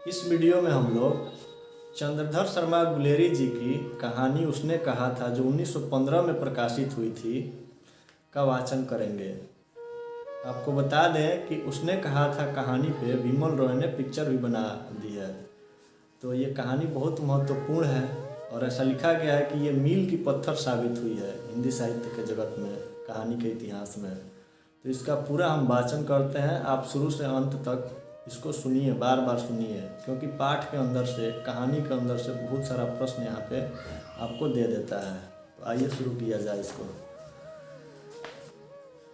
इस वीडियो में हम लोग चंद्रधर शर्मा गुलेरी जी की कहानी उसने कहा था जो 1915 में प्रकाशित हुई थी का वाचन करेंगे। आपको बता दें कि उसने कहा था कहानी पे विमल रॉय ने पिक्चर भी बना दी है। तो ये कहानी बहुत महत्वपूर्ण है और ऐसा लिखा गया है कि ये मील की पत्थर साबित हुई है हिंदी साहित्य के जगत में, कहानी के इतिहास में। तो इसका पूरा हम वाचन करते हैं, आप शुरू से अंत तक इसको सुनिए, बार बार सुनिए, क्योंकि पाठ के अंदर से, कहानी के अंदर से बहुत सारा प्रश्न यहाँ पे आपको दे देता है। तो आइए शुरू किया जाए इसको।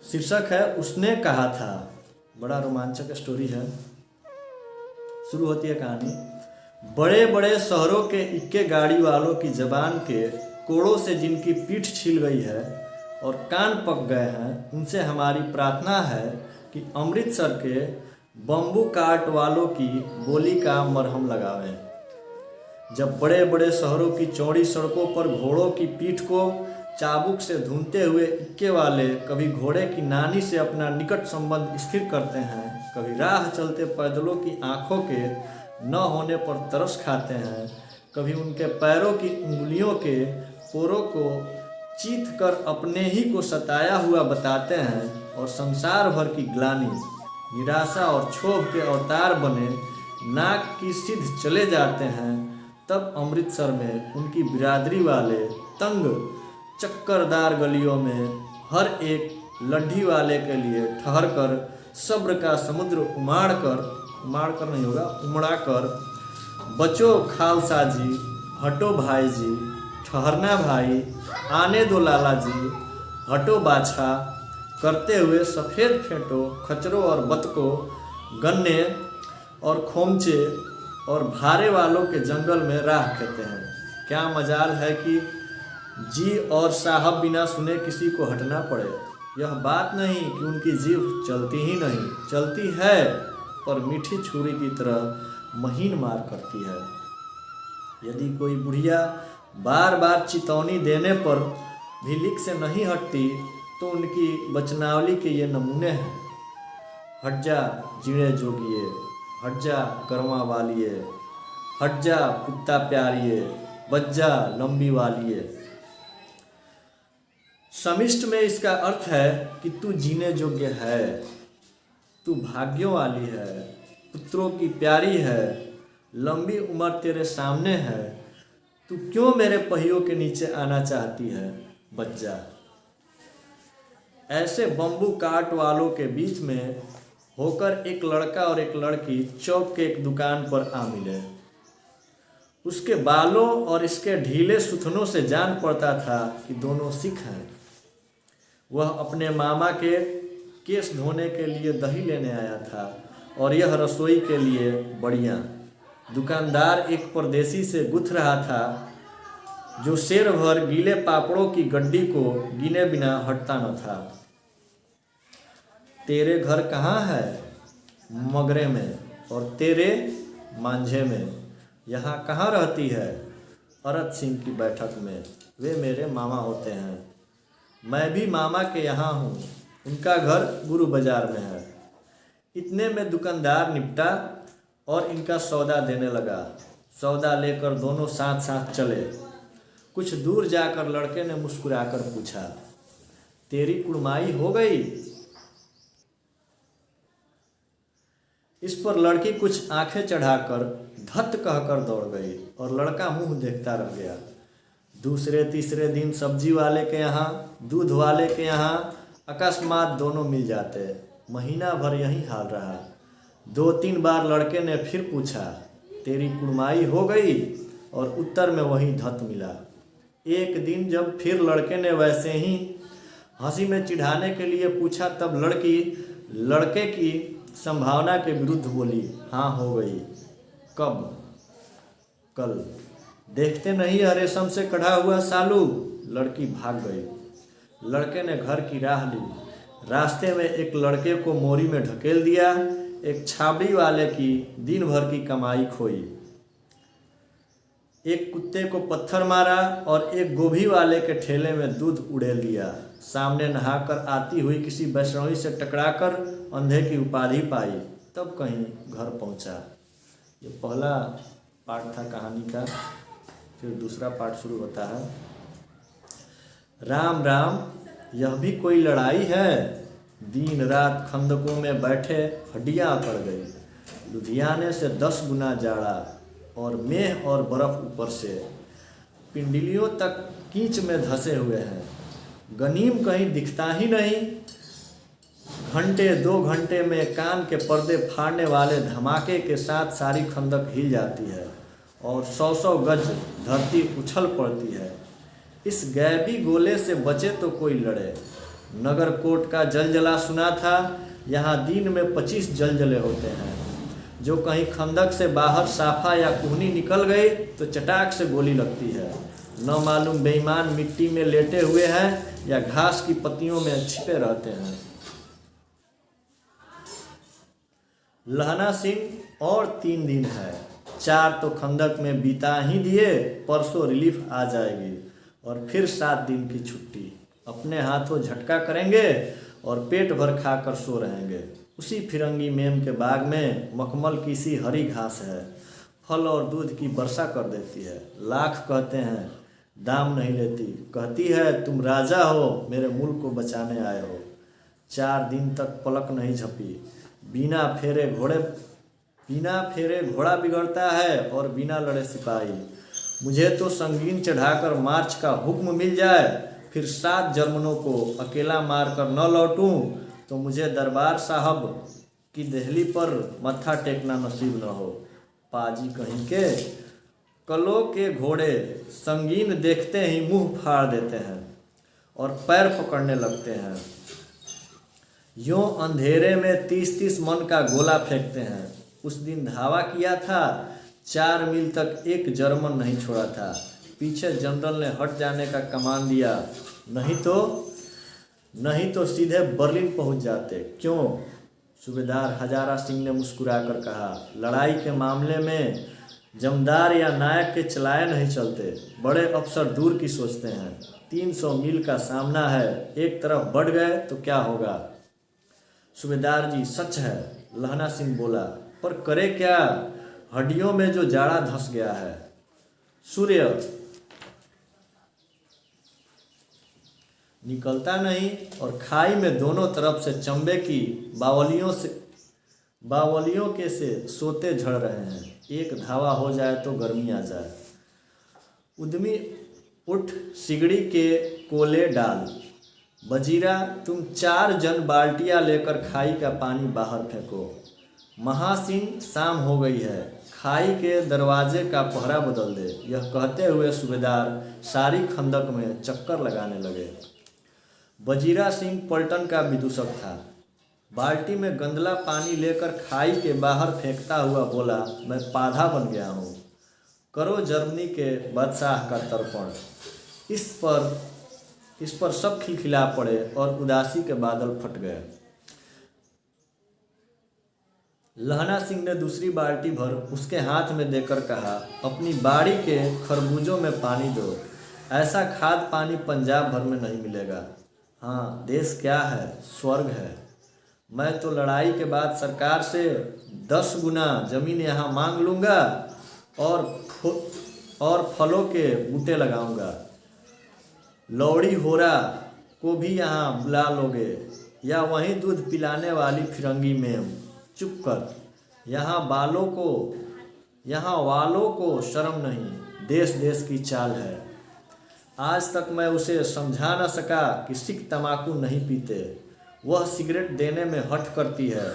शीर्षक है उसने कहा था। बड़ा रोमांचक स्टोरी है। शुरू होती है कहानी। बड़े बड़े शहरों के इक्के गाड़ी वालों की जबान के कोड़ों से जिनकी पीठ छिल गई है और कान पक गए हैं, उनसे हमारी प्रार्थना है कि अमृतसर के बम्बू काट वालों की बोली का मरहम लगावें। जब बड़े बड़े शहरों की चौड़ी सड़कों पर घोड़ों की पीठ को चाबुक से धुनते हुए इक्के वाले कभी घोड़े की नानी से अपना निकट संबंध स्थिर करते हैं, कभी राह चलते पैदलों की आंखों के न होने पर तरस खाते हैं, कभी उनके पैरों की उंगलियों के पोरों को चीथ कर अपने ही को सताया हुआ बताते हैं और संसार भर की ग्लानि, निराशा और क्षोभ के अवतार बने नाक की सिद्ध चले जाते हैं, तब अमृतसर में उनकी बिरादरी वाले तंग चक्करदार गलियों में हर एक लड्ढी वाले के लिए ठहर कर सब्र का समुद्र उमाड़ कर नहीं होगा, उमड़ा कर, बचो खालसा जी, हटो भाई जी, ठहरना भाई, आने दो लाला जी, हटो बाछा करते हुए सफ़ेद फेंटो, खचरों और बतकों, गन्ने और खोमचे और भारे वालों के जंगल में राह कहते हैं। क्या मजाल है कि जी और साहब बिना सुने किसी को हटना पड़े। यह बात नहीं कि उनकी जीभ चलती ही नहीं, चलती है पर मीठी छुरी की तरह महीन मार करती है। यदि कोई बुढ़िया बार बार चितौनी देने पर भी लिक से नहीं हटती तो उनकी वचनावली के ये नमूने हैं। हट जा जीणे जोगिए, हट जा करवा वालिए, हट जा कुत्ता प्यारिए, बच जा लंबी वालिए। समिष्ट में इसका अर्थ है कि तू जीने योग्य है, तू भाग्यों वाली है, पुत्रों की प्यारी है, लंबी उम्र तेरे सामने है, तू क्यों मेरे पहियों के नीचे आना चाहती है, बच जा। ऐसे बम्बू काट वालों के बीच में होकर एक लड़का और एक लड़की चौक के एक दुकान पर आ मिले। उसके बालों और इसके ढीले सुथनों से जान पड़ता था कि दोनों सिख हैं। वह अपने मामा के केस धोने के लिए दही लेने आया था और यह रसोई के लिए बड़ियाँ। दुकानदार एक परदेसी से गुथ रहा था जो शेर भर गीले पापड़ों की गड्डी को गिने बिना हटता न था। तेरे घर कहाँ है? मगरे में। और तेरे? मांझे में। यहाँ कहाँ रहती है? अरत सिंह की बैठक में। वे मेरे मामा होते हैं। मैं भी मामा के यहाँ हूँ। उनका घर गुरु बाजार में है। इतने में दुकानदार निपटा और इनका सौदा देने लगा। सौदा लेकर दोनों साथ साथ चले। कुछ दूर जाकर लड़के ने मुस्कुराकर पूछा, तेरी कुड़माई हो गई? इस पर लड़की कुछ आंखें चढ़ाकर धत कहकर दौड़ गई और लड़का मुंह देखता रह गया। दूसरे तीसरे दिन सब्जी वाले के यहाँ, दूध वाले के यहाँ अकस्मात दोनों मिल जाते। महीना भर यही हाल रहा। 2-3 बार लड़के ने फिर पूछा, तेरी कुड़माई हो गई? और उत्तर में वही धत मिला। एक दिन जब फिर लड़के ने वैसे ही हंसी में चिढ़ाने के लिए पूछा, तब लड़की लड़के की संभावना के विरुद्ध बोली, हाँ हो गई। कब? कल। देखते नहीं है रेशम से कढ़ा हुआ सालू? लड़की भाग गई। लड़के ने घर की राह ली। रास्ते में एक लड़के को मोरी में ढकेल दिया। एक छाबड़ी वाले की दिन भर की कमाई खोई। एक कुत्ते को पत्थर मारा और एक गोभी वाले के ठेले में दूध उड़ेल दिया। सामने नहाकर आती हुई किसी वैष्णवी से टकराकर अंधे की उपाधि पाई। तब कहीं घर पहुंचा। ये पहला पार्ट था कहानी का। फिर दूसरा पार्ट शुरू होता है। राम राम, यह भी कोई लड़ाई है। दिन रात खंदकों में बैठे हड्डियाँ अकड़ गई। लुधियाने से 10 गुना जाड़ा और मेह और बर्फ ऊपर से पिंडलियों तक कीच में धंसे हुए हैं। गनीम कहीं दिखता ही नहीं। घंटे 2 घंटे में कान के पर्दे फाड़ने वाले धमाके के साथ सारी खंदक हिल जाती है और 100-100 गज धरती उछल पड़ती है। इस गैबी गोले से बचे तो कोई लड़े। नगरकोट का जलजला सुना था। यहाँ दिन में 25 जलजले होते हैं। जो कहीं खंदक से बाहर साफा या कुहनी निकल गई तो चटाक से गोली लगती है। न मालूम बेईमान मिट्टी में लेटे हुए हैं या घास की पत्तियों में छिपे रहते हैं। लहना सिंह और 3 दिन है। 4 तो खंदक में बिता ही दिए, परसों रिलीफ आ जाएगी और फिर 7 दिन की छुट्टी। अपने हाथों झटका करेंगे और पेट भर खाकर सो रहेंगे। उसी फिरंगी मेम के बाग में मखमल की सी हरी घास है। फल और दूध की वर्षा कर देती है। लाख कहते हैं, दाम नहीं लेती। कहती है, तुम राजा हो, मेरे मुल्क को बचाने आए हो। 4 दिन तक पलक नहीं झपी। बिना फेरे घोड़ा बिगड़ता है और बिना लड़े सिपाही। मुझे तो संगीन चढ़ाकर मार्च का हुक्म मिल जाए, फिर 7 जर्मनों को अकेला मारकर न लौटूं तो मुझे दरबार साहब की देहली पर मत्था टेकना नसीब न हो। पाजी कहीं के कलों के घोड़े संगीन देखते ही मुंह फाड़ देते हैं और पैर पकड़ने लगते हैं। यों अंधेरे में 30-30 मन का गोला फेंकते हैं। उस दिन धावा किया था, 4 मील तक एक जर्मन नहीं छोड़ा था। पीछे जनरल ने हट जाने का कमान दिया, नहीं तो सीधे बर्लिन पहुंच जाते। क्यों? सूबेदार हजारा सिंह ने मुस्कुराकर कहा, लड़ाई के मामले में जमदार या नायक के चलाए नहीं चलते। बड़े अफसर दूर की सोचते हैं। 300 मील का सामना है, एक तरफ बढ़ गए तो क्या होगा? सूबेदार जी, सच है, लहना सिंह बोला, पर करे क्या? हड्डियों में जो जाड़ा धंस गया है। सूर्य निकलता नहीं और खाई में दोनों तरफ से चंबे की बावलियों के से सोते झड़ रहे हैं। एक धावा हो जाए तो गर्मी आ जाए। उद्यमी उठ, सिगड़ी के कोले डाल। बजीरा, तुम 4 जन बाल्टियां लेकर खाई का पानी बाहर फेंको। महासिंह, शाम हो गई है, खाई के दरवाजे का पहरा बदल दे। यह कहते हुए सूबेदार सारी खंदक में चक्कर लगाने लगे। बजीरा सिंह पलटन का विदूषक था। बाल्टी में गंदला पानी लेकर खाई के बाहर फेंकता हुआ बोला, मैं पाधा बन गया हूँ। करो जर्मनी के बादशाह का तर्पण। इस पर सब खिलखिला पड़े और उदासी के बादल फट गए। लहना सिंह ने दूसरी बाल्टी भर उसके हाथ में देकर कहा, अपनी बाड़ी के खरबूजों में पानी दो। ऐसा खाद पानी पंजाब भर में नहीं मिलेगा। हाँ, देश क्या है? स्वर्ग है। मैं तो लड़ाई के बाद सरकार से 10 गुना जमीन यहाँ मांग लूँगा और फलों के बूटे लगाऊँगा। लौड़ी होरा को भी यहाँ बुला लोगे या वहीं दूध पिलाने वाली फिरंगी मेम? चुप कर। यहाँ वालों को शर्म नहीं। देश देश की चाल है। आज तक मैं उसे समझा न सका कि सिख तमाकू नहीं पीते। वह सिगरेट देने में हठ करती है,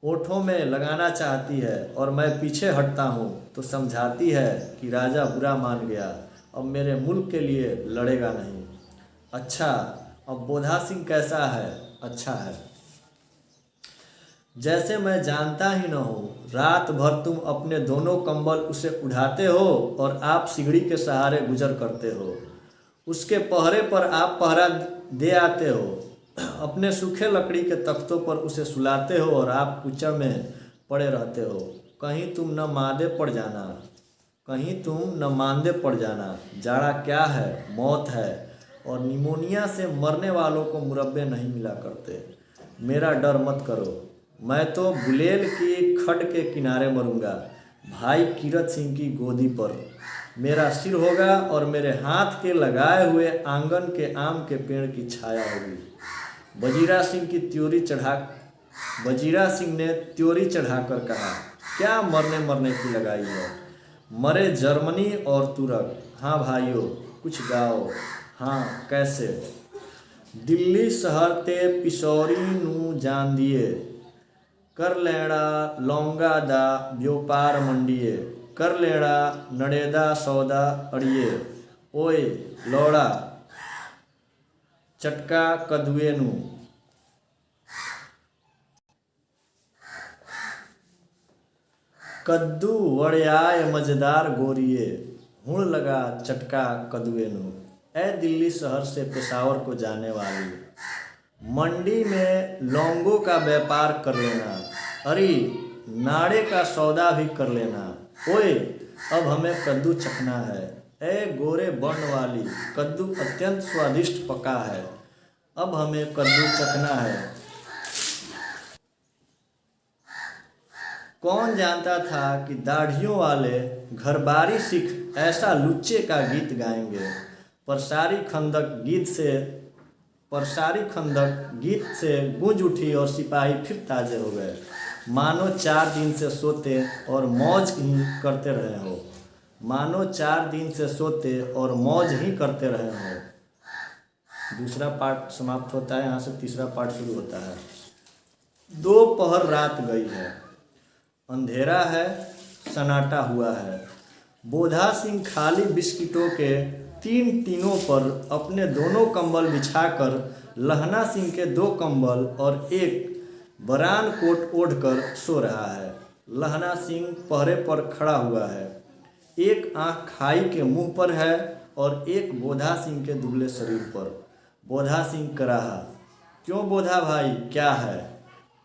ओठों में लगाना चाहती है और मैं पीछे हटता हूँ तो समझाती है कि राजा बुरा मान गया, अब मेरे मुल्क के लिए लड़ेगा नहीं। अच्छा, अब बोधा सिंह कैसा है? अच्छा है, जैसे मैं जानता ही न हूँ। रात भर तुम अपने दोनों कंबल उसे उठाते हो और आप सिगड़ी के सहारे गुजर करते हो। उसके पहरे पर आप पहरा दे आते हो। अपने सूखे लकड़ी के तख्तों पर उसे सुलाते हो और आप कुचड़ में पड़े रहते हो। कहीं तुम न मांदे पड़ जाना। जाड़ा क्या है? मौत है, और निमोनिया से मरने वालों को मुरब्बे नहीं मिला करते। मेरा डर मत करो, मैं तो बुलेल की खड के किनारे मरूंगा। भाई कीरत सिंह की गोदी पर मेरा सिर होगा और मेरे हाथ के लगाए हुए आंगन के आम के पेड़ की छाया होगी। वजीरा सिंह ने त्योरी चढ़ाकर कहा, क्या मरने की लगाई है? मरे जर्मनी और तुर्क। हाँ भाइयों, कुछ गाओ। हाँ, कैसे? दिल्ली शहर ते पिशौरी नू जान दिए, कर लेना लौंगा दा व्यापार मंडिए, कर लेना नड़ेदा सौदा अड़िए, ओए लौड़ा चटका कदुए नू। कद्दू वड़ियाए मजेदार गोरिए, हुण लगा चटका कदुए नू। ए दिल्ली शहर से पेशावर को जाने वाली, मंडी में लौंगों का व्यापार कर लेना, अरे नाड़े का सौदा भी कर लेना। ओए, अब हमें कद्दू चखना है। ए गोरे बर्ण वाली, कद्दू अत्यंत स्वादिष्ट पका है, अब हमें कद्दू चखना है। कौन जानता था कि दाढ़ियों वाले घरबारी सिख ऐसा लुच्चे का गीत गाएंगे। परसारी खंदक गीत से गूंज उठी और सिपाही फिर ताजे हो गए, मानो 4 दिन से सोते और मौज ही करते रहे हो। दूसरा पार्ट समाप्त होता है, यहाँ से तीसरा पार्ट शुरू होता है। 2 पहर रात गई है, अंधेरा है, सन्नाटा हुआ है। बोधा सिंह खाली बिस्किटों के 3 टीनों पर अपने दोनों कंबल बिछाकर लहना सिंह के 2 कंबल और एक बरान कोट ओढ़कर सो रहा है। लहना सिंह पहरे पर खड़ा हुआ है, एक आंख खाई के मुंह पर है और एक बोधा सिंह के दुबले शरीर पर। बोधा सिंह कराहा, क्यों बोधा भाई, क्या है?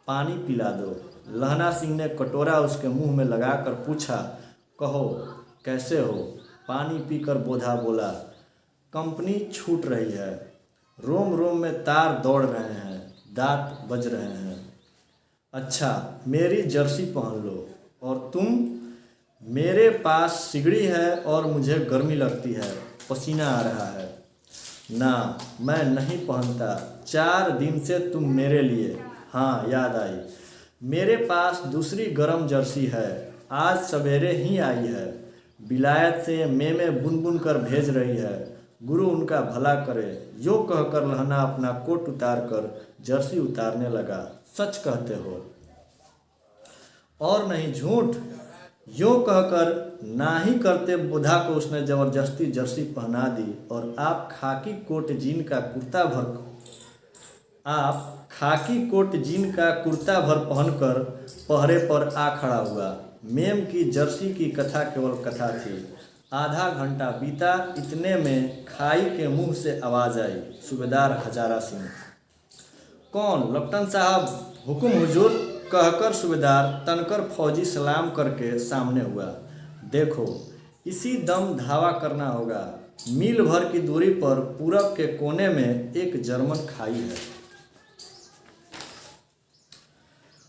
पानी पिला दो। लहना सिंह ने कटोरा उसके मुंह में लगाकर पूछा, कहो कैसे हो? पानी पीकर बोधा बोला, कंपनी छूट रही है, रोम रोम में तार दौड़ रहे हैं, दांत बज रहे हैं। अच्छा, मेरी जर्सी पहन लो। और तुम? मेरे पास सिगड़ी है और मुझे गर्मी लगती है, पसीना आ रहा है। ना, मैं नहीं पहनता, 4 दिन से तुम मेरे लिए। हाँ, याद आई, मेरे पास दूसरी गरम जर्सी है, आज सवेरे ही आई है, विलायत से मेमे बुन कर भेज रही है, गुरु उनका भला करे। यो कहकर लहना अपना कोट उतार कर जर्सी उतारने लगा। सच कहते हो? और नहीं झूठ? यो कहकर ना ही करते बोधा को उसने जबरदस्ती जर्सी पहना दी और आप खाकी कोट जीन का कुर्ता भर पहनकर पहरे पर आ खड़ा हुआ। मेम की जर्सी की कथा केवल कथा थी। आधा घंटा बीता, इतने में खाई के मुंह से आवाज़ आई, सूबेदार हजारा सिंह। कौन? लपटन साहब, हुकुम हुजूर, कहकर सूबेदार तनकर फौजी सलाम करके सामने हुआ। देखो, इसी दम धावा करना होगा। मील भर की दूरी पर पूरब के कोने में एक जर्मन खाई है,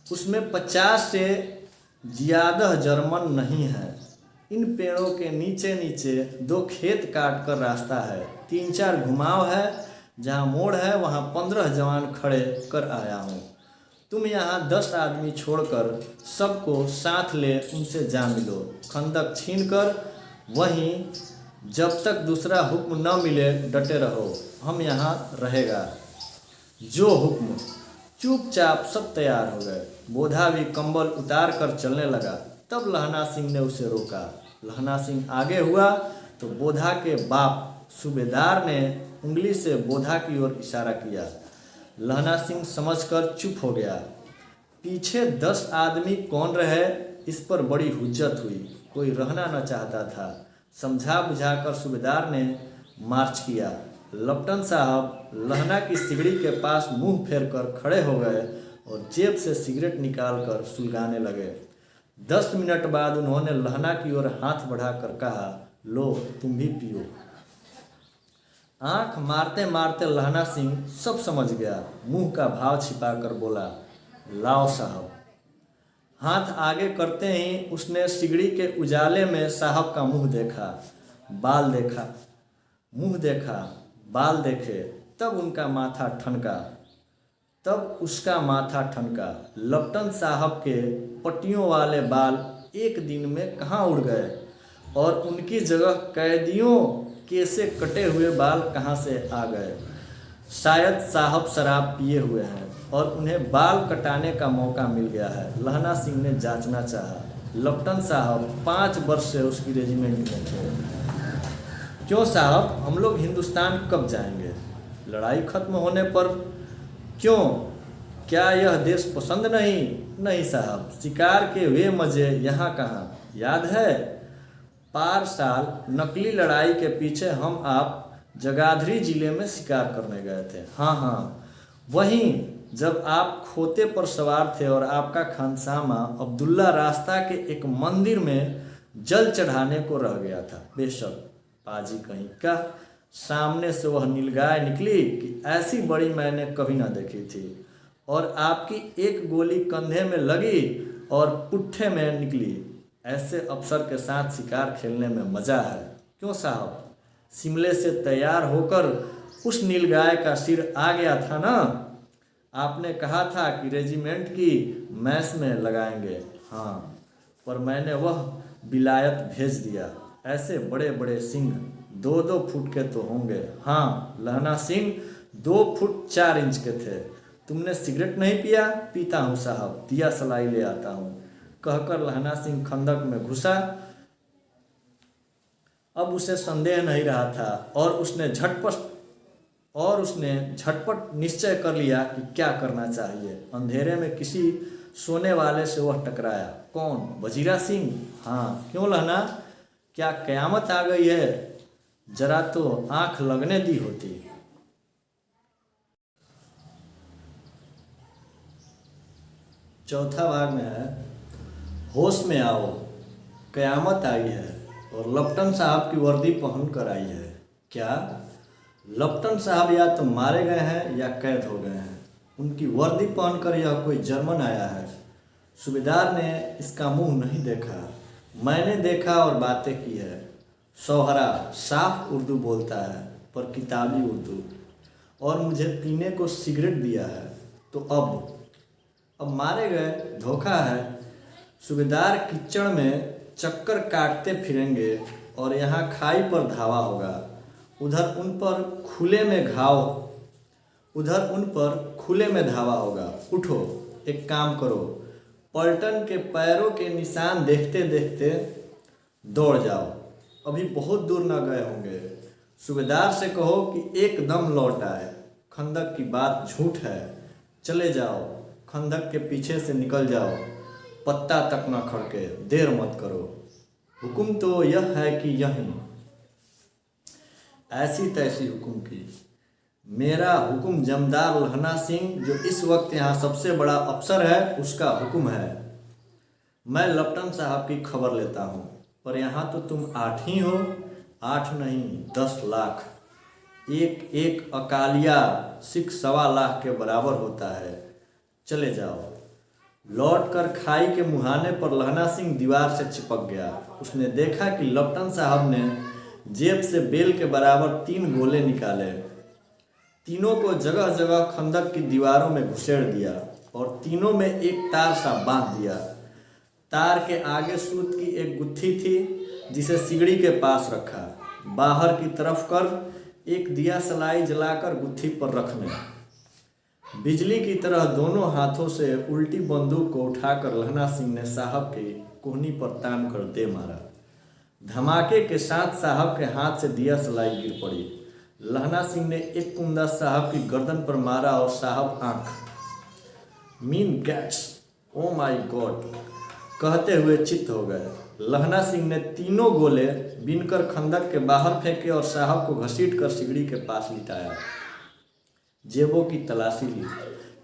उसमें 50 से ज़्यादा जर्मन नहीं है। इन पेड़ों के नीचे नीचे 2 खेत काट कर रास्ता है, 3-4 घुमाव है, जहाँ मोड़ है वहाँ 15 जवान खड़े कर आया हूँ। तुम यहाँ 10 आदमी छोड़कर सबको साथ ले उनसे जा मिलो, खंदक छीन कर वहीं जब तक दूसरा हुक्म न मिले डटे रहो, हम यहाँ रहेगा। जो हुक्म। चुपचाप सब तैयार हो गए। बोधा भी कंबल उतार कर चलने लगा। तब लहना सिंह ने उसे रोका। लहना सिंह आगे हुआ तो बोधा के बाप सूबेदार ने उंगली से बोधा की ओर इशारा किया। लहना सिंह समझकर चुप हो गया। पीछे 10 आदमी कौन रहे, इस पर बड़ी हुज्जत हुई। कोई रहना न चाहता था। समझा बुझाकर सूबेदार ने मार्च किया। लपटन साहब लहना की सिगड़ी के पास मुंह फेर कर खड़े हो गए और जेब से सिगरेट निकालकर सुलगाने लगे। 10 मिनट बाद उन्होंने लहना की ओर हाथ बढ़ाकर कहा, लो तुम भी पियो। आंख मारते मारते लहना सिंह सब समझ गया। मुंह का भाव छिपाकर बोला, लाओ साहब। हाथ आगे करते ही उसने सिगड़ी के उजाले में साहब का मुंह देखा, बाल देखा, मुंह देखा, बाल देखे, तब उनका माथा ठनका, तब उसका माथा ठनका। लपटन साहब के पट्टियों वाले बाल एक दिन में कहाँ उड़ गए और उनकी जगह कैदियों के से कटे हुए बाल कहाँ से आ गए। शायद साहब शराब पिए हुए हैं और उन्हें बाल कटाने का मौका मिल गया है। लहना सिंह ने जांचना चाहा। लपटन साहब 5 वर्ष से उसकी रेजिमेंट में थे। क्यों साहब, हम लोग हिंदुस्तान कब जाएंगे? लड़ाई खत्म होने पर। क्यों, क्या यह देश पसंद नहीं? नहीं साहब, शिकार के वे मज़े यहाँ कहाँ। याद है पार साल नकली लड़ाई के पीछे हम आप जगाधरी जिले में शिकार करने गए थे। हाँ हाँ, वहीं जब आप खोते पर सवार थे और आपका खानसामा अब्दुल्ला रास्ता के एक मंदिर में जल चढ़ाने को रह गया था। बेशक पाजी कहीं का, सामने से वह नीलगाय निकली कि ऐसी बड़ी मैंने कभी ना देखी थी, और आपकी एक गोली कंधे में लगी और पुट्ठे में निकली। ऐसे अफसर के साथ शिकार खेलने में मज़ा है। क्यों साहब, शिमले से तैयार होकर उस नीलगाय का सिर आ गया था ना। आपने कहा था कि रेजिमेंट की मैस में लगाएंगे। हाँ, पर मैंने वह विलायत भेज दिया। ऐसे बड़े बड़े सिंह 2-2 फुट के तो होंगे। हाँ, लहना सिंह 2 फुट 4 इंच के थे। तुमने सिगरेट नहीं पिया? पीता हूँ साहब, दिया सलाई ले आता हूँ, कहकर लहना सिंह खंदक में घुसा। अब उसे संदेह नहीं रहा था और उसने झटपट निश्चय कर लिया कि क्या करना चाहिए। अंधेरे में किसी सोने वाले से वह टकराया। कौन? वजीरा सिंह। हाँ, क्यों लहना, क्या कयामत आ गई है? जरा तो आंख लगने दी होती। चौथा भाग में है, होश में आओ, कयामत आई है और लपटन साहब की वर्दी पहन कर आई है। क्या? लपटन साहब या तो मारे गए हैं या कैद हो गए हैं। उनकी वर्दी पहनकर यह कोई जर्मन आया है। सूबेदार ने इसका मुंह नहीं देखा, मैंने देखा और बातें की है। सौहरा साफ उर्दू बोलता है, पर किताबी उर्दू, और मुझे पीने को सिगरेट दिया है। तो अब मारे गए, धोखा है। सूबेदार कीचड़ में चक्कर काटते फिरेंगे और यहाँ खाई पर धावा होगा। उधर उन पर खुले में धावा होगा। उठो, एक काम करो, पलटन के पैरों के निशान देखते देखते दौड़ जाओ। अभी बहुत दूर न गए होंगे। सूबेदार से कहो कि एकदम लौट आए। खंदक की बात झूठ है। चले जाओ, खंदक के पीछे से निकल जाओ, पत्ता तक न खड़के, देर मत करो। हुक्म तो यह है कि यहीं। ऐसी तैसी हुक्म की। मेरा हुक्म जमदार लहना सिंह, जो इस वक्त यहाँ सबसे बड़ा अफसर है, उसका हुक्म है। मैं लपटन साहब की खबर लेता हूँ, पर यहाँ तो तुम 8 ही हो। 8 नहीं, 10 लाख। एक अकालिया सिख 1.25 लाख के बराबर होता है। चले जाओ। लौटकर खाई के मुहाने पर लहना सिंह दीवार से चिपक गया। उसने देखा कि लपटन साहब ने जेब से बेल के बराबर 3 गोले निकाले। तीनों को जगह जगह खंदक की दीवारों में घुसेड़ दिया और तीनों में एक तार सा बांध दिया। तार के आगे सूत की एक गुत्थी थी, जिसे सिगड़ी के पास रखा। बाहर की तरफ कर एक दिया सलाई जलाकर गुत्थी पर रखने। बिजली की तरह दोनों हाथों से उल्टी बंदूक को उठाकर लहना सिंह ने साहब की कोहनी पर तान कर दे मारा। धमाके के साथ साहब के हाथ से दिया सलाई गिर पड़ी। लहना सिंह ने एक कुंदा साहब की गर्दन पर मारा और साहब आंख mean gets, oh my God, कहते हुए चित्त हो गए। लहना सिंह ने तीनों गोले बीनकर खंदक के बाहर फेंके और साहब को घसीट कर सिगड़ी के पास लिटाया। जेबों की तलाशी ली।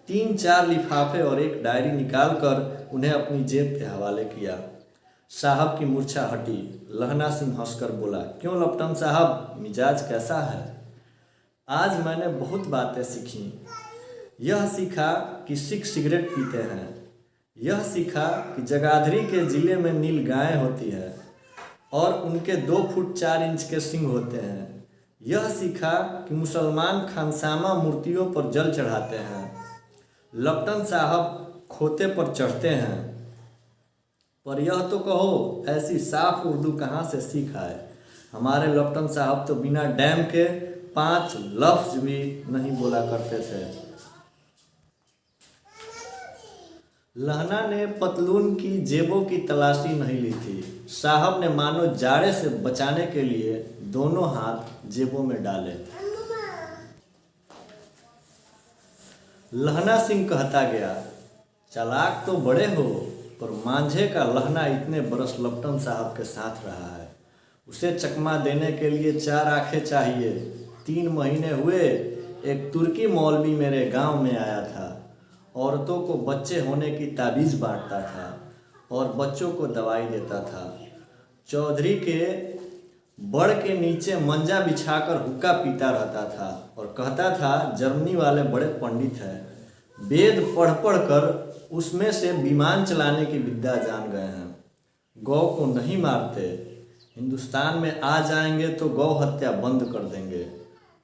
3-4 लिफाफे और एक डायरी निकालकर उन्हें अपनी जेब के हवाले किया। साहब की मूर्छा हटी। लहना सिंह हंसकर बोला, क्यों लपटन साहब, मिजाज कैसा है? आज मैंने बहुत बातें सीखी। यह सीखा कि सिख सिगरेट पीते हैं, यह सीखा कि जगाधरी के जिले में नील गायें होती है और उनके 2 फुट 4 इंच के सींग होते हैं। यह सीखा कि मुसलमान खानसामा मूर्तियों पर जल चढ़ाते हैं, लपटन साहब खोते पर चढ़ते हैं। पर यह तो कहो, ऐसी साफ उर्दू कहाँ से सीख आए? हमारे लपटन साहब तो बिना डैम के 5 लफ्ज भी नहीं बोला करते थे। लहना ने पतलून की जेबों की तलाशी नहीं ली थी। साहब ने मानो जाड़े से बचाने के लिए दोनों हाथ जेबों में डाले। लहना सिंह कहता गया, चालाक तो बड़े हो, पर मांझे का लहना इतने बरस लपटन साहब के साथ रहा है। उसे चकमा देने के लिए 4 आंखें चाहिए। 3 महीने हुए एक तुर्की मौलवी मेरे गांव में आया था। औरतों को बच्चे होने की ताबीज़ बांटता था और बच्चों को दवाई देता था। चौधरी के बड़ के नीचे मंजा बिछाकर हुक्का पीता रहता था और कहता था जर्मनी वाले बड़े पंडित हैं, वेद पढ़ पढ़ कर उसमें से विमान चलाने की विद्या जान गए हैं। गौ को नहीं मारते, हिंदुस्तान में आ जाएंगे तो गौ हत्या बंद कर देंगे।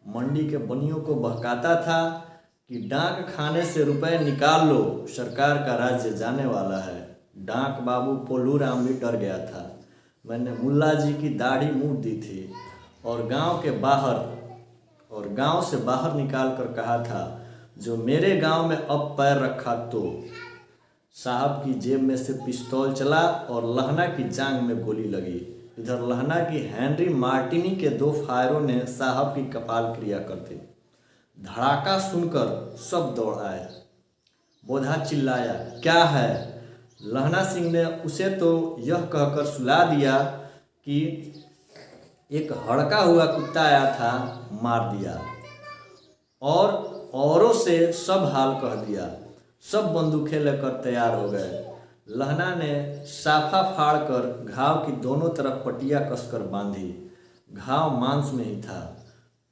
मंडी के बनियों को बहकाता था कि डाक खाने से रुपए निकाल लो, सरकार का राज्य जाने वाला है। डाक बाबू पोलू राम भी डर गया था। मैंने मुल्ला जी की दाढ़ी मूट दी थी और गांव से बाहर निकाल कर कहा था, जो मेरे गांव में अब पैर रखा तो। साहब की जेब में से पिस्तौल चला और लहना की जांघ में गोली लगी। इधर लहना की हेनरी मार्टिनी के 2 फायरों ने साहब की कपाल क्रिया कर दी। धड़ाका सुनकर सब दौड़ आए। बोधा चिल्लाया, क्या है? लहना सिंह ने उसे तो यह कहकर सुला दिया कि एक हड़का हुआ कुत्ता आया था, मार दिया। और औरों से सब हाल कह दिया। सब बंदूकें लेकर तैयार हो गए। लहना ने साफा फाड़ कर घाव की दोनों तरफ पट्टियाँ कसकर बांधी। घाव मांस में ही था।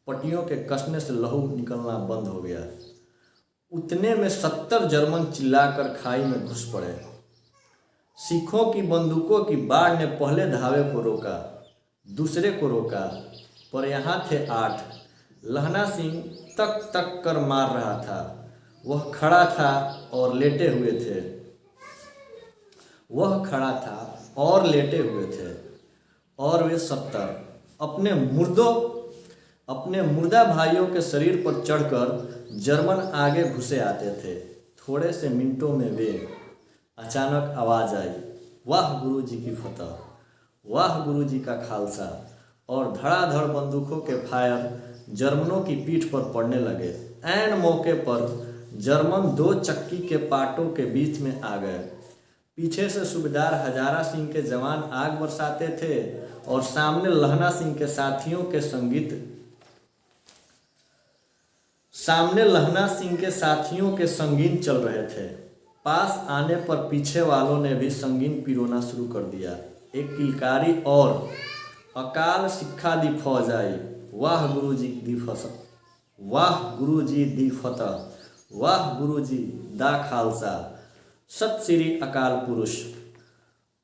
पट्टियों के कसने से लहू निकलना बंद हो गया। उतने में 70 जर्मन चिल्लाकर खाई में घुस पड़े। सिखों की बंदूकों की बाढ़ ने पहले धावे को रोका, दूसरे को रोका, पर यहाँ थे 8। लहना सिंह तक तक कर मार रहा था। वह खड़ा था और लेटे हुए थे और वे 70 अपने मुर्दा भाइयों के शरीर पर चढ़कर जर्मन आगे घुसे आते थे। थोड़े से मिनटों में वे अचानक आवाज़ आई, वाह गुरु जी की फतह, वाह गुरु जी का खालसा। और धड़ाधड़ बंदूकों के फायर जर्मनों की पीठ पर पड़ने लगे। ऐन मौके पर जर्मन 2 चक्की के पाटों के बीच में आ गए। पीछे से सूबेदार हजारा सिंह के जवान आग बरसाते थे और सामने लहना सिंह के साथियों के संगीन चल रहे थे। पास आने पर पीछे वालों ने भी संगीन पिरोना शुरू कर दिया। एक किलकारी और अकाल सिक्खा दी फौज आई। वाह गुरु जी दी फतह, वाह गुरु जी दी फतह, वाह गुरु जी दा खालसा, सत श्री अकाल पुरुष।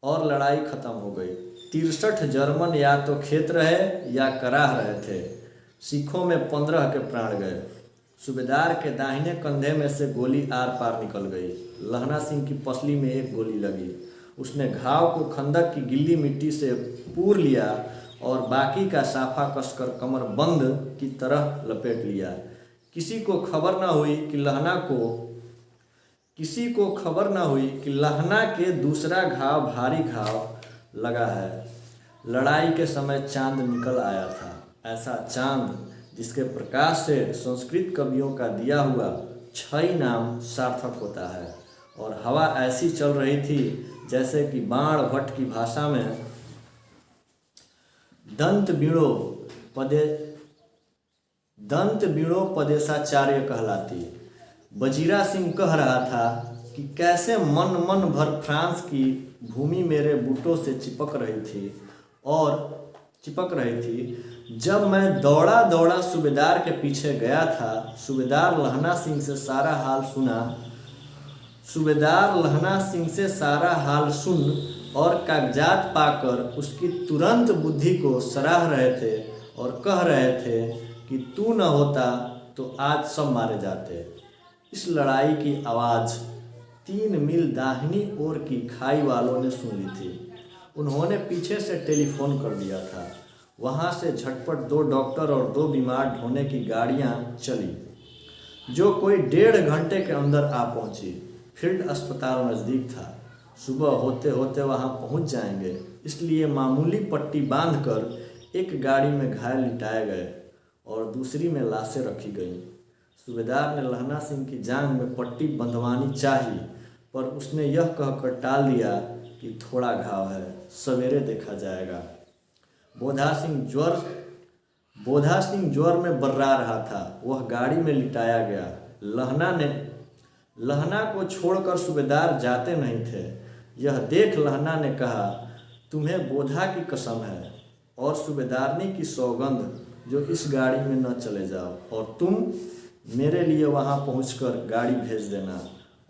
और लड़ाई खत्म हो गई। 63 जर्मन या तो खेत रहे या कराह रहे थे। सिखों में 15 के प्राण गए। सूबेदार के दाहिने कंधे में से गोली आर पार निकल गई। लहना सिंह की पसली में एक गोली लगी। उसने घाव को खंदक की गिल्ली मिट्टी से पूर लिया और बाकी का साफा कसकर कमर बंद की तरह लपेट लिया। किसी को खबर न हुई कि लहना के दूसरा घाव भारी घाव लगा है। लड़ाई के समय चांद निकल आया था। ऐसा चांद जिसके प्रकाश से संस्कृत कवियों का दिया हुआ छई नाम सार्थक होता है। और हवा ऐसी चल रही थी जैसे कि बाण भट्ट की भाषा में दंत बीड़ो पदेशाचार्य कहलाती। बजीरा सिंह कह रहा था कि कैसे मन भर फ्रांस की भूमि मेरे बूटों से चिपक रही थी। जब मैं दौड़ा सूबेदार के पीछे गया था। सूबेदार लहना सिंह से सारा हाल सूबेदार लहना सिंह से सारा हाल सुन और कागजात पाकर उसकी तुरंत बुद्धि को सराह रहे थे और कह रहे थे कि तू न होता तो आज सब मारे जाते। इस लड़ाई की आवाज़ 3 मील दाहिनी ओर की खाई वालों ने सुन ली थी। उन्होंने पीछे से टेलीफोन कर दिया था। वहाँ से झटपट 2 डॉक्टर और 2 बीमार ढोने की गाड़ियाँ चली, जो कोई 1.5 घंटे के अंदर आ पहुँची। फील्ड अस्पताल नज़दीक था। सुबह होते होते वहाँ पहुँच जाएंगे, इसलिए मामूली पट्टी बांधकर एक गाड़ी में घायल लिटाए गए और दूसरी में लाशें रखी गईं। सूबेदार ने लहना सिंह की जांघ में पट्टी बंधवानी चाहिए, पर उसने यह कहकर टाल दिया कि थोड़ा घाव है, सवेरे देखा जाएगा। बोधा सिंह ज्वर में बर्रा रहा था। वह गाड़ी में लिटाया गया। लहना को छोड़कर सूबेदार जाते नहीं थे। यह देख लहना ने कहा, तुम्हें बोधा की कसम है और सूबेदारनी की सौगंध जो इस गाड़ी में न चले जाओ, और तुम मेरे लिए वहाँ पहुँचकर गाड़ी भेज देना,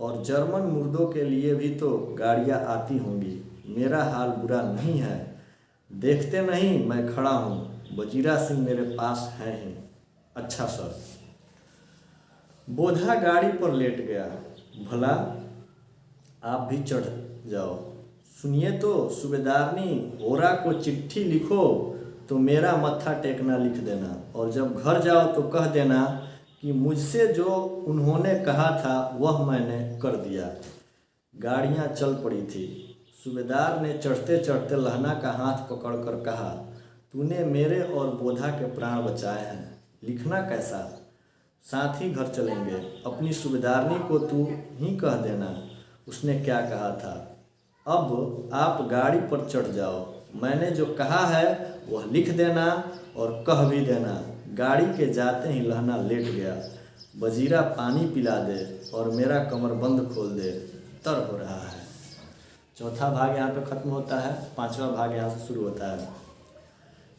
और जर्मन मुर्दों के लिए भी तो गाड़ियाँ आती होंगी। मेरा हाल बुरा नहीं है, देखते नहीं मैं खड़ा हूँ। वजीरा सिंह मेरे पास है ही। अच्छा सर। बोधा गाड़ी पर लेट गया। भला आप भी चढ़ जाओ। सुनिए तो सूबेदारनी, होरा को चिट्ठी लिखो तो मेरा मत्था टेकना लिख देना, और जब घर जाओ तो कह देना कि मुझसे जो उन्होंने कहा था वह मैंने कर दिया। गाड़ियाँ चल पड़ी थी। सूबेदार ने चढ़ते चढ़ते लहना का हाथ पकड़कर कहा, तूने मेरे और बोधा के प्राण बचाए हैं, लिखना कैसा? साथ ही घर चलेंगे। अपनी सूबेदारनी को तू ही कह देना उसने क्या कहा था। अब आप गाड़ी पर चढ़ जाओ। मैंने जो कहा है वह लिख देना और कह भी देना। गाड़ी के जाते ही लहना लेट गया। वजीरा पानी पिला दे और मेरा कमरबंद खोल दे, तर हो रहा है। चौथा भाग यहाँ पे खत्म होता है। 5वां भाग यहाँ से शुरू होता है।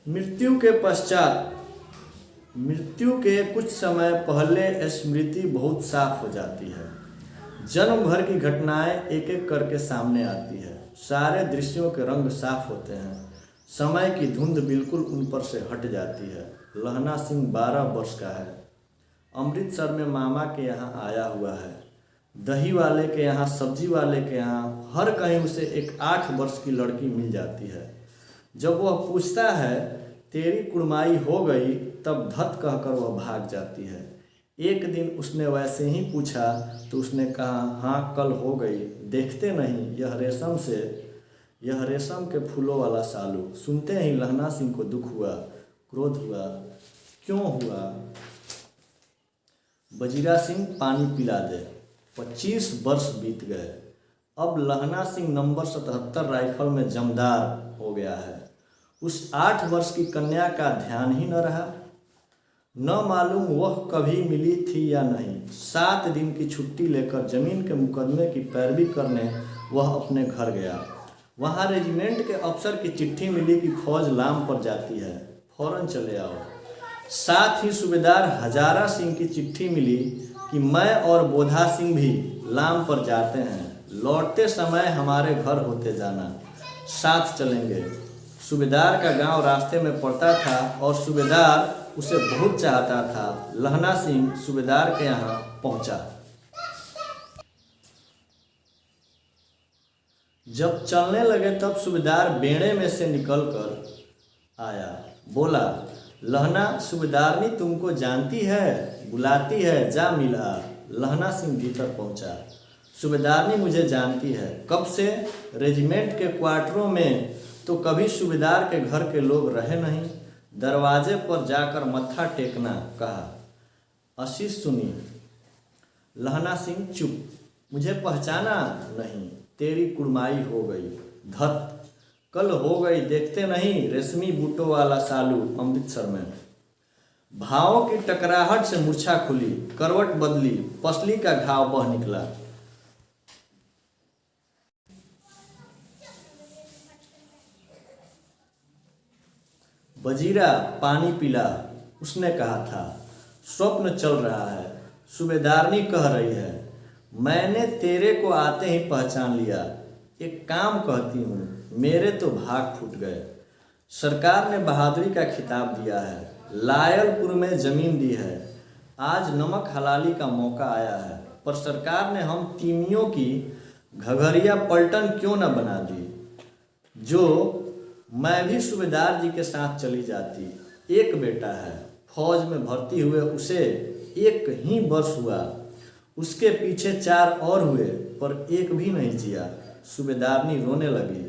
मृत्यु के पश्चात, मृत्यु के कुछ समय पहले स्मृति बहुत साफ हो जाती है। जन्म भर की घटनाएं एक एक करके सामने आती है। सारे दृश्यों के रंग साफ होते हैं। समय की धुंध बिल्कुल उन पर से हट जाती है। लहना सिंह 12 वर्ष का है। अमृतसर में मामा के यहाँ आया हुआ है। दही वाले के यहाँ, सब्जी वाले के यहाँ, हर कहीं उसे एक 8 वर्ष की लड़की मिल जाती है। जब वह पूछता है तेरी कुड़माई हो गई, तब धत कहकर वह भाग जाती है। एक दिन उसने वैसे ही पूछा तो उसने कहा, हाँ कल हो गई। देखते नहीं यह रेशम के फूलों वाला सालू। सुनते ही लहना सिंह को दुख हुआ, क्रोध हुआ। क्यों हुआ? वजीरा सिंह पानी पिला दे। 25 वर्ष बीत गए। अब लहना सिंह नंबर 77 राइफल में जमदार हो गया है। उस 8 वर्ष की कन्या का ध्यान ही न रहा। न मालूम वह कभी मिली थी या नहीं। 7 दिन की छुट्टी लेकर जमीन के मुकदमे की पैरवी करने वह अपने घर गया। वहाँ रेजिमेंट के अफसर की चिट्ठी मिली कि फौज लाम पर जाती है, फौरन चले आओ। साथ ही सूबेदार हजारा सिंह की चिट्ठी मिली कि मैं और बोधा सिंह भी लाम पर जाते हैं, लौटते समय हमारे घर होते जाना, साथ चलेंगे। सूबेदार का गांव रास्ते में पड़ता था और सूबेदार उसे बहुत चाहता था। लहना सिंह सूबेदार के यहाँ पहुँचा। जब चलने लगे तब सूबेदार बेड़े में से निकलकर आया। बोला, लहना, सूबेदारनी तुमको जानती है, बुलाती है, जा मिला। लहना सिंह भीतर पहुंचा। सूबेदारनी मुझे जानती है। कब से? रेजिमेंट के क्वार्टरों में तो कभी सूबेदार के घर के लोग रहे नहीं। दरवाजे पर जाकर मत्था टेकना कहा। आशीष सुनी। लहना सिंह चुप। मुझे पहचाना नहीं, तेरी कुड़माई हो गई। धत, कल हो गई, देखते नहीं रेशमी बूटों वाला सालू अमृतसर में। भावों की टकराहट से मूर्छा खुली, करवट बदली, पसली का घाव बह निकला। वजीरा पानी पिला, उसने कहा था। स्वप्न चल रहा है, सूबेदारनी कह रही है। मैंने तेरे को आते ही पहचान लिया। एक काम कहती हूँ, मेरे तो भाग फूट गए। सरकार ने बहादुरी का खिताब दिया है, लायलपुर में ज़मीन दी है। आज नमक हलाली का मौका आया है, पर सरकार ने हम तीमियों की घघरिया पलटन क्यों न बना दी। जो मैं भी सूबेदार जी के साथ चली जाती। एक बेटा है, फौज में भर्ती हुए उसे 1 ही वर्ष हुआ। उसके पीछे 4 और हुए, पर एक भी नहीं जिया। सूबेदारनी रोने लगी।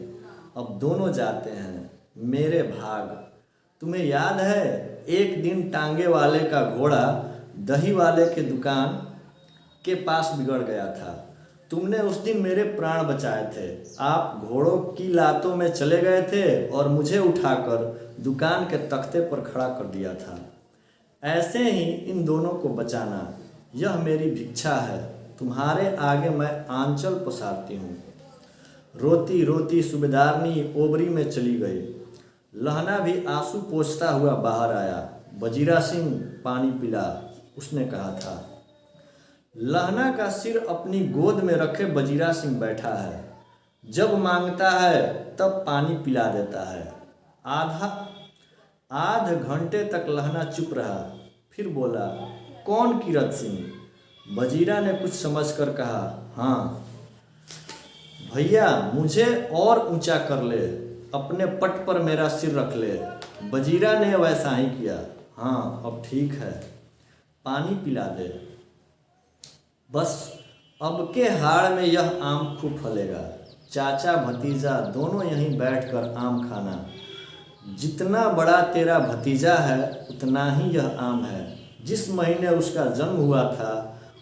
अब दोनों जाते हैं, मेरे भाग। तुम्हें याद है, एक दिन टांगे वाले का घोड़ा दही वाले के दुकान के पास बिगड़ गया था। तुमने उस दिन मेरे प्राण बचाए थे। आप घोड़ों की लातों में चले गए थे और मुझे उठाकर दुकान के तख्ते पर खड़ा कर दिया था। ऐसे ही इन दोनों को बचाना, यह मेरी भिक्षा है। तुम्हारे आगे मैं आंचल पसारती हूँ। रोती रोती सूबेदारनी ओबरी में चली गई। लहना भी आंसू पोंछता हुआ बाहर आया। वजीरा सिंह पानी पिला, उसने कहा था। लहना का सिर अपनी गोद में रखे वजीरा सिंह बैठा है। जब मांगता है तब पानी पिला देता है। आध घंटे तक लहना चुप रहा, फिर बोला, कौन कीरत सिंह? वजीरा ने कुछ समझकर कहा, हाँ भैया, मुझे और ऊंचा कर ले, अपने पट पर मेरा सिर रख ले। वजीरा ने वैसा ही किया। हाँ अब ठीक है, पानी पिला दे। बस अब के हाड़ में यह आम खूब फलेगा। चाचा भतीजा दोनों यहीं बैठकर आम खाना। जितना बड़ा तेरा भतीजा है उतना ही यह आम है। जिस महीने उसका जन्म हुआ था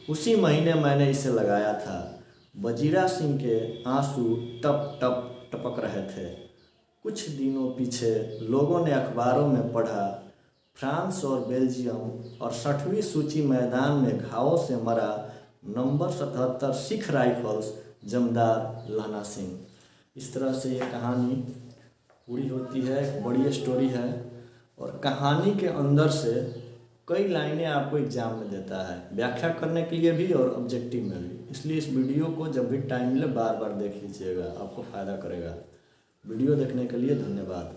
उसी महीने मैंने इसे लगाया था। वजीरा सिंह के आंसू टप टप टपक रहे थे। कुछ दिनों पीछे लोगों ने अखबारों में पढ़ा, फ्रांस और बेल्जियम और 6वीं सूची मैदान में घावों से मरा नंबर 77 सिख राइफल्स जमदार लहना सिंह। इस तरह से ये कहानी पूरी होती है। एक बड़ी स्टोरी है और कहानी के अंदर से कई लाइनें आपको एग्जाम में देता है, व्याख्या करने के लिए भी और ऑब्जेक्टिव में भी। इसलिए इस वीडियो को जब भी टाइम मिले बार बार देख लीजिएगा, आपको फ़ायदा करेगा। वीडियो देखने के लिए धन्यवाद।